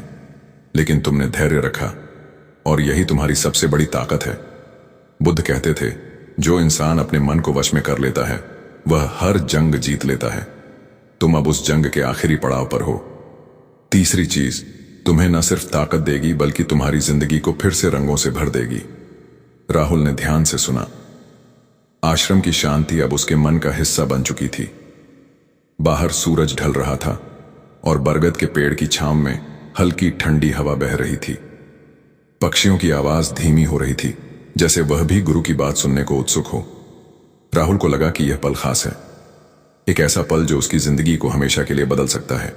लेकिन तुमने धैर्य रखा और यही तुम्हारी सबसे बड़ी ताकत है। बुद्ध कहते थे, जो इंसान अपने मन को वश में कर लेता है वह हर जंग जीत लेता है। तुम अब उस जंग के आखिरी पड़ाव पर हो। तीसरी चीज तुम्हें न सिर्फ ताकत देगी बल्कि तुम्हारी जिंदगी को फिर से रंगों से भर देगी। राहुल ने ध्यान से सुना। आश्रम की शांति अब उसके मन का हिस्सा बन चुकी थी। बाहर सूरज ढल रहा था और बरगद के पेड़ की छांव में हल्की ठंडी हवा बह रही थी। पक्षियों की आवाज धीमी हो रही थी, जैसे वह भी गुरु की बात सुनने को उत्सुक हो। राहुल को लगा कि यह पल खास है, एक ऐसा पल जो उसकी जिंदगी को हमेशा के लिए बदल सकता है।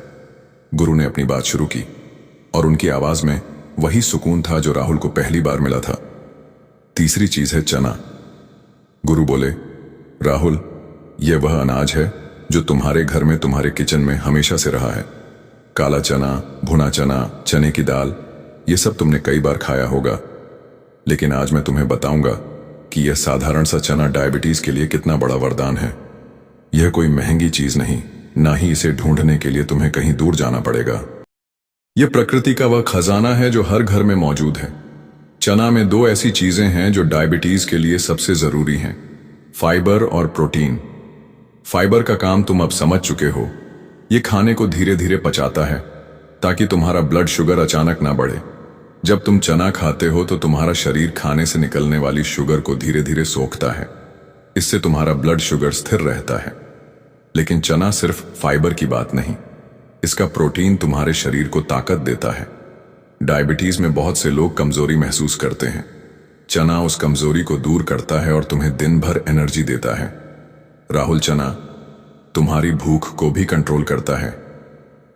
गुरु ने अपनी बात शुरू की और उनकी आवाज में वही सुकून था जो राहुल को पहली बार मिला था। तीसरी चीज है चना। गुरु बोले, राहुल, यह वह अनाज है जो तुम्हारे घर में, तुम्हारे किचन में हमेशा से रहा है। काला चना, भुना चना, चने की दाल, ये सब तुमने कई बार खाया होगा, लेकिन आज मैं तुम्हें बताऊंगा कि यह साधारण सा चना डायबिटीज के लिए कितना बड़ा वरदान है। यह कोई महंगी चीज नहीं, ना ही इसे ढूंढने के लिए तुम्हें कहीं दूर जाना पड़ेगा। यह प्रकृति का वह खजाना है जो हर घर में मौजूद है। चना में दो ऐसी चीजें हैं जो डायबिटीज के लिए सबसे जरूरी हैं, फाइबर और प्रोटीन। फाइबर का काम तुम अब समझ चुके हो। यह खाने को धीरे धीरे पचाता है ताकि तुम्हारा ब्लड शुगर अचानक ना बढ़े। जब तुम चना खाते हो तो तुम्हारा शरीर खाने से निकलने वाली शुगर को धीरे धीरे सोखता है। इससे तुम्हारा ब्लड शुगर स्थिर रहता है। लेकिन चना सिर्फ फाइबर की बात नहीं, इसका प्रोटीन तुम्हारे शरीर को ताकत देता है। डायबिटीज में बहुत से लोग कमजोरी महसूस करते हैं। चना उस कमजोरी को दूर करता है और तुम्हें दिन भर एनर्जी देता है। राहुल, चना तुम्हारी भूख को भी कंट्रोल करता है।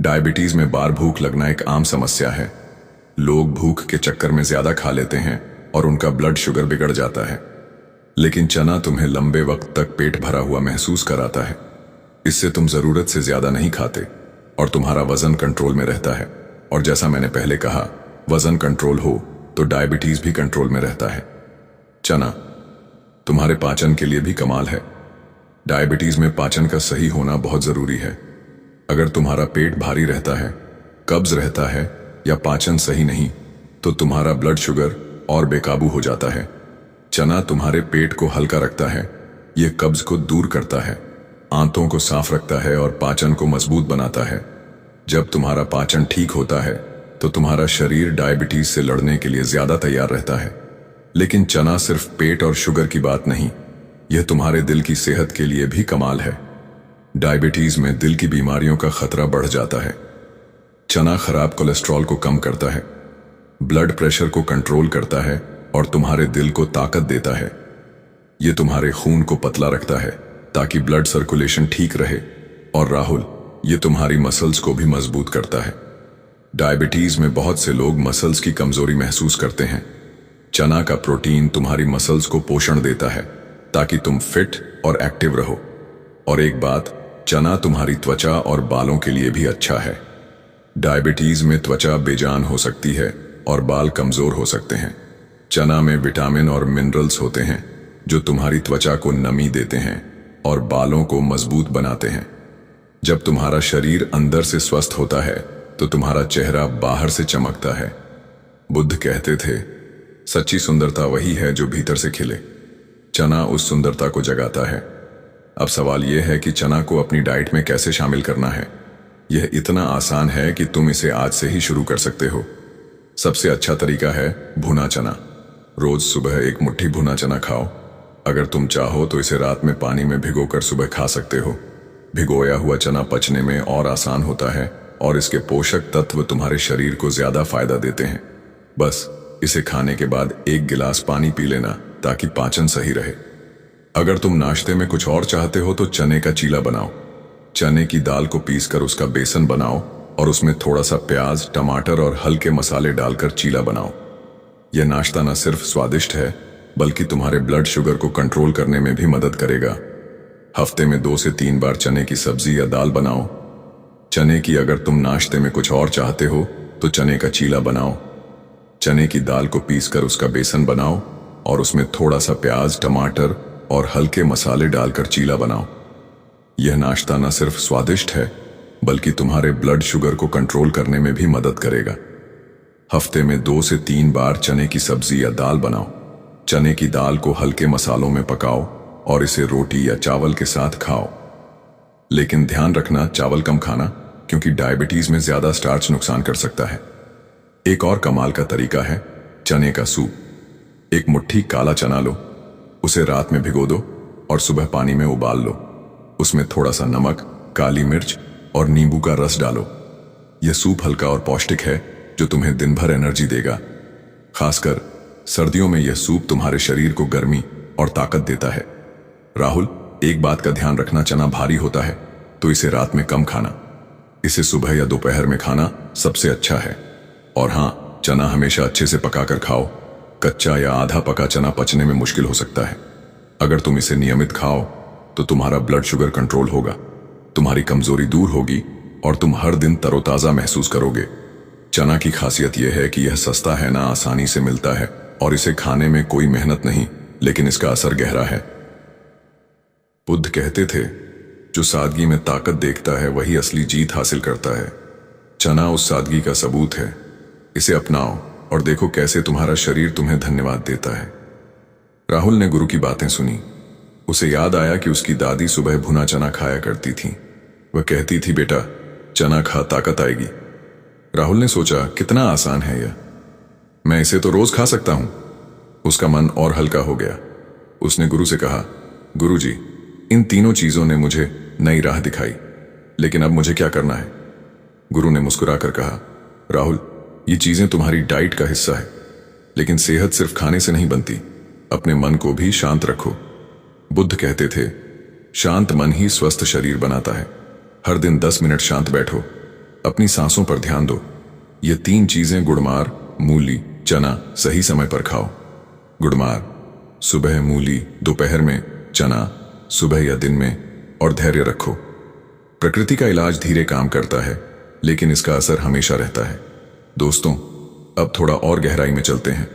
डायबिटीज में बार भूख लगना एक आम समस्या है। लोग भूख के चक्कर में ज्यादा खा लेते हैं और उनका ब्लड शुगर बिगड़ जाता है। लेकिन चना तुम्हें लंबे वक्त तक पेट भरा हुआ महसूस कराता है। इससे तुम जरूरत से ज्यादा नहीं खाते और तुम्हारा वजन कंट्रोल में रहता है। और जैसा मैंने पहले कहा, वजन कंट्रोल हो तो डायबिटीज भी कंट्रोल में रहता है। चना तुम्हारे पाचन के लिए भी कमाल है। डायबिटीज में पाचन का सही होना बहुत जरूरी है। अगर तुम्हारा पेट भारी रहता है, कब्ज रहता है या पाचन सही नहीं, तो तुम्हारा ब्लड शुगर और बेकाबू हो जाता है। चना तुम्हारे पेट को हल्का रखता है, यह कब्ज को दूर करता है, आंतों को साफ रखता है और पाचन को मजबूत बनाता है। जब तुम्हारा पाचन ठीक होता है तो तुम्हारा शरीर डायबिटीज से लड़ने के लिए ज्यादा तैयार रहता है। लेकिन चना सिर्फ पेट और शुगर की बात नहीं, यह तुम्हारे दिल की सेहत के लिए भी कमाल है। डायबिटीज में दिल की बीमारियों का खतरा बढ़ जाता है। चना खराब कोलेस्ट्रॉल को कम करता है, ब्लड प्रेशर को कंट्रोल करता है और तुम्हारे दिल को ताकत देता है। यह तुम्हारे खून को पतला रखता है ताकि ब्लड सर्कुलेशन ठीक रहे। और राहुल, यह तुम्हारी मसल्स को भी मजबूत करता है। डायबिटीज में बहुत से लोग मसल्स की कमजोरी महसूस करते हैं। चना का प्रोटीन तुम्हारी मसल्स को पोषण देता है ताकि तुम फिट और एक्टिव रहो। और एक बात, चना तुम्हारी त्वचा और बालों के लिए भी अच्छा है। डायबिटीज में त्वचा बेजान हो सकती है और बाल कमजोर हो सकते हैं। चना में विटामिन और मिनरल्स होते हैं जो तुम्हारी त्वचा को नमी देते हैं। और बालों को मजबूत बनाते हैं। जब तुम्हारा शरीर अंदर से स्वस्थ होता है तो तुम्हारा चेहरा बाहर से चमकता है। बुद्ध कहते थे, सच्ची सुंदरता वही है जो भीतर से खिले। चना उस सुंदरता को जगाता है। अब सवाल यह है कि चना को अपनी डाइट में कैसे शामिल करना है। यह इतना आसान है कि तुम इसे आज से ही शुरू कर सकते हो। सबसे अच्छा तरीका है भुना चना। रोज सुबह एक मुट्ठी भुना चना खाओ। अगर तुम चाहो तो इसे रात में पानी में भिगोकर सुबह खा सकते हो। भिगोया हुआ चना पचने में और आसान होता है और इसके पोषक तत्व तुम्हारे शरीर को ज्यादा फायदा देते हैं। बस इसे खाने के बाद 1 गिलास पानी पी लेना ताकि पाचन सही रहे। अगर तुम नाश्ते में कुछ और चाहते हो तो चने का चीला बनाओ। चने की दाल को पीसकर उसका बेसन बनाओ और उसमें थोड़ा सा प्याज, टमाटर और हल्के मसाले डालकर चीला बनाओ। यह नाश्ता न सिर्फ स्वादिष्ट है बल्कि तुम्हारे ब्लड शुगर को कंट्रोल करने में भी मदद करेगा। हफ्ते में 2 से 3 बार चने की सब्जी या दाल बनाओ। चने की अगर तुम नाश्ते में कुछ और चाहते हो तो चने का चीला बनाओ। चने की दाल को पीसकर उसका बेसन बनाओ और उसमें थोड़ा सा प्याज, टमाटर और हल्के मसाले डालकर चीला बनाओ। यह नाश्ता न सिर्फ स्वादिष्ट है बल्कि तुम्हारे ब्लड शुगर को कंट्रोल करने में भी मदद करेगा। हफ्ते में 2 से 3 बार चने की सब्जी या दाल बनाओ। चने की दाल को हल्के मसालों में पकाओ और इसे रोटी या चावल के साथ खाओ। लेकिन ध्यान रखना, चावल कम खाना, क्योंकि डायबिटीज में ज्यादा स्टार्च नुकसान कर सकता है। एक और कमाल का तरीका है चने का सूप। एक मुट्ठी काला चना लो, उसे रात में भिगो दो और सुबह पानी में उबाल लो। उसमें थोड़ा सा नमक, काली मिर्च और नींबू का रस डालो। यह सूप हल्का और पौष्टिक है जो तुम्हें दिन भर एनर्जी देगा। खासकर सर्दियों में यह सूप तुम्हारे शरीर को गर्मी और ताकत देता है। राहुल, एक बात का ध्यान रखना, चना भारी होता है तो इसे रात में कम खाना। इसे सुबह या दोपहर में खाना सबसे अच्छा है। और हाँ, चना हमेशा अच्छे से पकाकर खाओ। कच्चा या आधा पका चना पचने में मुश्किल हो सकता है। अगर तुम इसे नियमित खाओ तो तुम्हारा ब्लड शुगर कंट्रोल होगा, तुम्हारी कमजोरी दूर होगी और तुम हर दिन तरोताजा महसूस करोगे। चना की खासियत यह है कि यह सस्ता है ना, आसानी से मिलता है और इसे खाने में कोई मेहनत नहीं, लेकिन इसका असर गहरा है। बुद्ध कहते थे, जो सादगी में ताकत देखता है वही असली जीत हासिल करता है। चना उस सादगी का सबूत है। इसे अपनाओ और देखो कैसे तुम्हारा शरीर तुम्हें धन्यवाद देता है। राहुल ने गुरु की बातें सुनी। उसे याद आया कि उसकी दादी सुबह भुना चना खाया करती थी। वह कहती थी, बेटा चना खा, ताकत आएगी। राहुल ने सोचा, कितना आसान है यह, मैं इसे तो रोज खा सकता हूं। उसका मन और हल्का हो गया। उसने गुरु से कहा, गुरुजी, इन तीनों चीजों ने मुझे नई राह दिखाई, लेकिन अब मुझे क्या करना है? गुरु ने मुस्कुराकर कहा, राहुल, ये चीजें तुम्हारी डाइट का हिस्सा है, लेकिन सेहत सिर्फ खाने से नहीं बनती। अपने मन को भी शांत रखो। बुद्ध कहते थे, शांत मन ही स्वस्थ शरीर बनाता है। हर दिन 10 मिनट शांत बैठो, अपनी सांसों पर ध्यान दो। ये 3 चीजें गुड़मार, मूली, चना सही समय पर खाओ। गुड़मार सुबह, मूली दोपहर में, चना सुबह या दिन में, और धैर्य रखो। प्रकृति का इलाज धीरे काम करता है, लेकिन इसका असर हमेशा रहता है। दोस्तों, अब थोड़ा और गहराई में चलते हैं।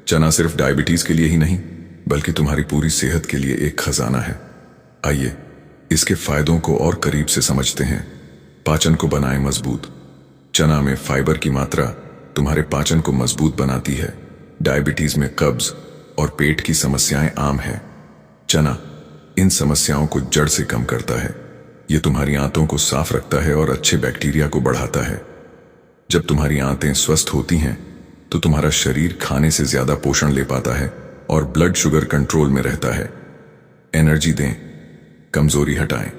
चना सिर्फ डायबिटीज के लिए ही नहीं बल्कि तुम्हारी पूरी सेहत के लिए एक खजाना है। आइए इसके फायदों को और करीब से समझते हैं। पाचन को बनाए मजबूत। चना में फाइबर की मात्रा तुम्हारे पाचन को मजबूत बनाती है। डायबिटीज में कब्ज और पेट की समस्याएं आम है। चना इन समस्याओं को जड़ से कम करता है। यह तुम्हारी आंतों को साफ रखता है और अच्छे बैक्टीरिया को बढ़ाता है। जब तुम्हारी आंतें स्वस्थ होती हैं तो तुम्हारा शरीर खाने से ज्यादा पोषण ले पाता है और ब्लड शुगर कंट्रोल में रहता है। एनर्जी दें, कमजोरी हटाएं।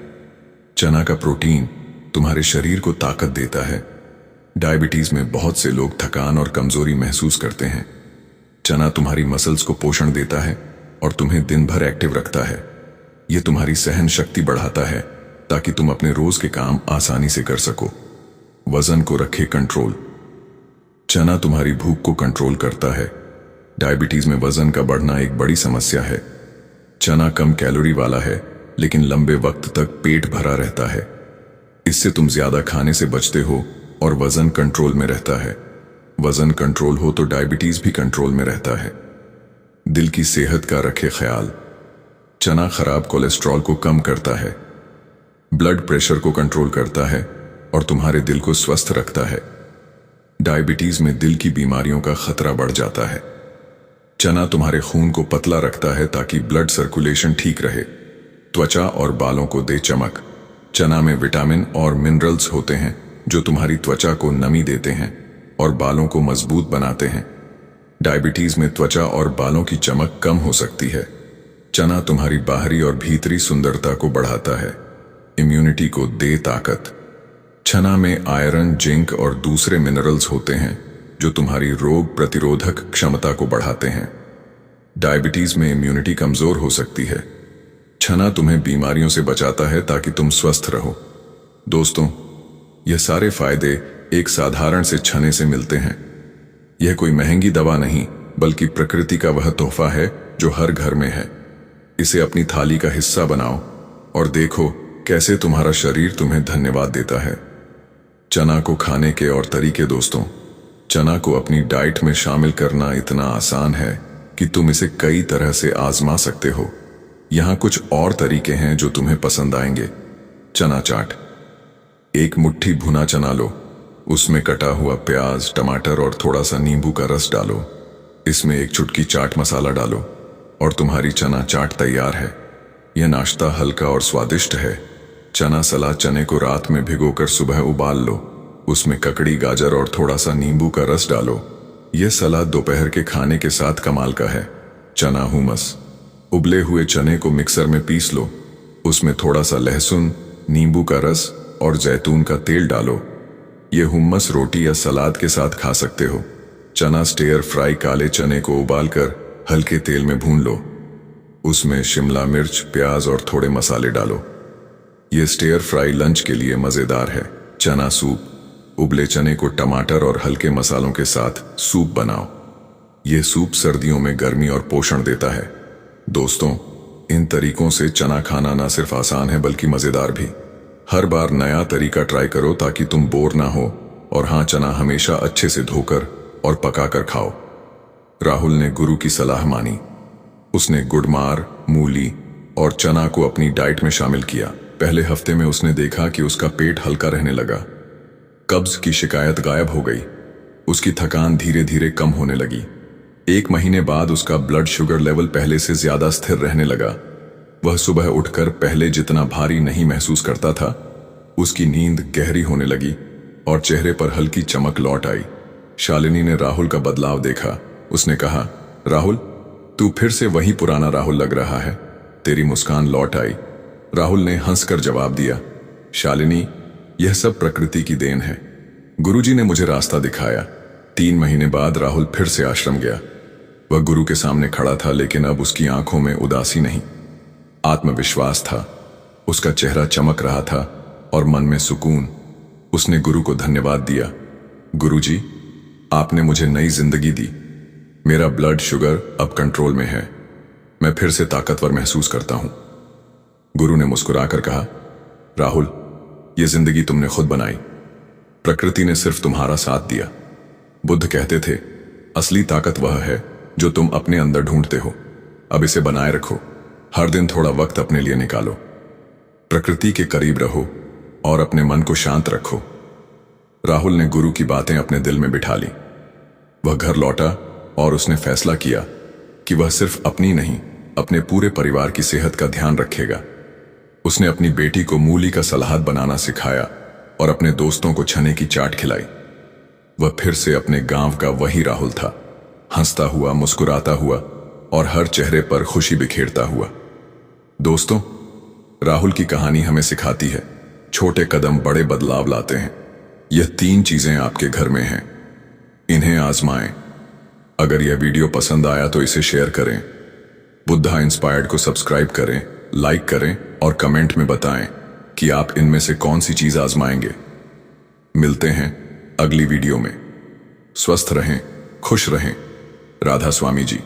चना का प्रोटीन तुम्हारे शरीर को ताकत देता है। डायबिटीज में बहुत से लोग थकान और कमजोरी महसूस करते हैं। चना तुम्हारी मसल्स को पोषण देता है और तुम्हें दिन भर एक्टिव रखता है। यह तुम्हारी सहन शक्ति बढ़ाता है ताकि तुम अपने रोज के काम आसानी से कर सको। वजन को रखे कंट्रोल। चना तुम्हारी भूख को कंट्रोल करता है। डायबिटीज में वजन का बढ़ना एक बड़ी समस्या है। चना कम कैलोरी वाला है लेकिन लंबे वक्त तक पेट भरा रहता है। इससे तुम ज्यादा खाने से बचते हो और वजन कंट्रोल में रहता है। वजन कंट्रोल हो तो डायबिटीज भी कंट्रोल में रहता है। दिल की सेहत का रखे ख्याल। चना खराब कोलेस्ट्रॉल को कम करता है, ब्लड प्रेशर को कंट्रोल करता है और तुम्हारे दिल को स्वस्थ रखता है। डायबिटीज में दिल की बीमारियों का खतरा बढ़ जाता है। चना तुम्हारे खून को पतला रखता है ताकि ब्लड सर्कुलेशन ठीक रहे। त्वचा और बालों को दे चमक। चना में विटामिन और मिनरल्स होते हैं जो तुम्हारी त्वचा को नमी देते हैं और बालों को मजबूत बनाते हैं। डायबिटीज में त्वचा और बालों की चमक कम हो सकती है। चना तुम्हारी बाहरी और भीतरी सुंदरता को बढ़ाता है। इम्यूनिटी को दे ताकत। चना में आयरन, जिंक और दूसरे मिनरल्स होते हैं जो तुम्हारी रोग प्रतिरोधक क्षमता को बढ़ाते हैं। डायबिटीज में इम्यूनिटी कमजोर हो सकती है। चना तुम्हें बीमारियों से बचाता है ताकि तुम स्वस्थ रहो। दोस्तों, यह सारे फायदे एक साधारण से चने से मिलते हैं। यह कोई महंगी दवा नहीं, बल्कि प्रकृति का वह तोहफा है जो हर घर में है। इसे अपनी थाली का हिस्सा बनाओ और देखो कैसे तुम्हारा शरीर तुम्हें धन्यवाद देता है। चना को खाने के और तरीके। दोस्तों, चना को अपनी डाइट में शामिल करना इतना आसान है कि तुम इसे कई तरह से आजमा सकते हो। यहाँ कुछ और तरीके हैं जो तुम्हें पसंद आएंगे। चना चाट। एक मुट्ठी भुना चना लो, उसमें कटा हुआ प्याज, टमाटर और थोड़ा सा नींबू का रस डालो। इसमें एक चुटकी चाट मसाला डालो और तुम्हारी चना चाट तैयार है। यह नाश्ता हल्का और स्वादिष्ट है। चना सलाद। चने को रात में भिगोकर सुबह उबाल लो, उसमें ककड़ी, गाजर और थोड़ा सा नींबू का रस डालो। यह सलाद दोपहर के खाने के साथ कमाल का है। चना हुमस। उबले हुए चने को मिक्सर में पीस लो, उसमें थोड़ा सा लहसुन, नींबू का रस और जैतून का तेल डालो। यह हुम्मस रोटी या सलाद के साथ खा सकते हो। चना स्टेयर फ्राई। काले चने को उबालकर हल्के तेल में भून लो, उसमें शिमला मिर्च, प्याज और थोड़े मसाले डालो। यह स्टेयर फ्राई लंच के लिए मजेदार है। चना सूप। उबले चने को टमाटर और हल्के मसालों के साथ सूप बनाओ। यह सूप सर्दियों में गर्मी और पोषण देता है। दोस्तों, इन तरीकों से चना खाना न सिर्फ आसान है बल्कि मजेदार भी। हर बार नया तरीका ट्राई करो ताकि तुम बोर ना हो। और हाँ, चना हमेशा अच्छे से धोकर और पकाकर खाओ। राहुल ने गुरु की सलाह मानी। उसने गुड़मार, मूली और चना को अपनी डाइट में शामिल किया। पहले हफ्ते में उसने देखा कि उसका पेट हल्का रहने लगा, कब्ज की शिकायत गायब हो गई, उसकी थकान धीरे धीरे कम होने लगी। 1 महीने बाद उसका ब्लड शुगर लेवल पहले से ज्यादा स्थिर रहने लगा। वह सुबह उठकर पहले जितना भारी नहीं महसूस करता था। उसकी नींद गहरी होने लगी और चेहरे पर हल्की चमक लौट आई। शालिनी ने राहुल का बदलाव देखा। उसने कहा, राहुल, तू फिर से वही पुराना राहुल लग रहा है। तेरी मुस्कान लौट आई। राहुल ने हंसकर जवाब दिया, शालिनी, यह सब प्रकृति की देन है। गुरुजी ने मुझे रास्ता दिखाया। 3 महीने बाद राहुल फिर से आश्रम गया। वह गुरु के सामने खड़ा था, लेकिन अब उसकी आंखों में उदासी नहीं, आत्मविश्वास था। उसका चेहरा चमक रहा था और मन में सुकून। उसने गुरु को धन्यवाद दिया। गुरुजी, आपने मुझे नई जिंदगी दी। मेरा ब्लड शुगर अब कंट्रोल में है। मैं फिर से ताकतवर महसूस करता हूं। गुरु ने मुस्कुराकर कहा, राहुल, यह जिंदगी तुमने खुद बनाई। प्रकृति ने सिर्फ तुम्हारा साथ दिया। बुद्ध कहते थे, असली ताकत वह है जो तुम अपने अंदर ढूंढते हो। अब इसे बनाए रखो। हर दिन थोड़ा वक्त अपने लिए निकालो। प्रकृति के करीब रहो और अपने मन को शांत रखो। राहुल ने गुरु की बातें अपने दिल में बिठा ली। वह घर लौटा और उसने फैसला किया कि वह सिर्फ अपनी नहीं, अपने पूरे परिवार की सेहत का ध्यान रखेगा। उसने अपनी बेटी को मूली का सलाद बनाना सिखाया और अपने दोस्तों को चने की चाट खिलाई। वह फिर से अपने गांव का वही राहुल था, हंसता हुआ, मुस्कुराता हुआ और हर चेहरे पर खुशी बिखेरता हुआ। दोस्तों, राहुल की कहानी हमें सिखाती है, छोटे कदम बड़े बदलाव लाते हैं। यह 3 चीजें आपके घर में हैं, इन्हें आजमाएं। अगर यह वीडियो पसंद आया तो इसे शेयर करें, बुद्धा इंस्पायर्ड को सब्सक्राइब करें, लाइक करें और कमेंट में बताएं कि आप इनमें से कौन सी चीज आजमाएंगे। मिलते हैं अगली वीडियो में। स्वस्थ रहें, खुश रहें। राधा स्वामी जी।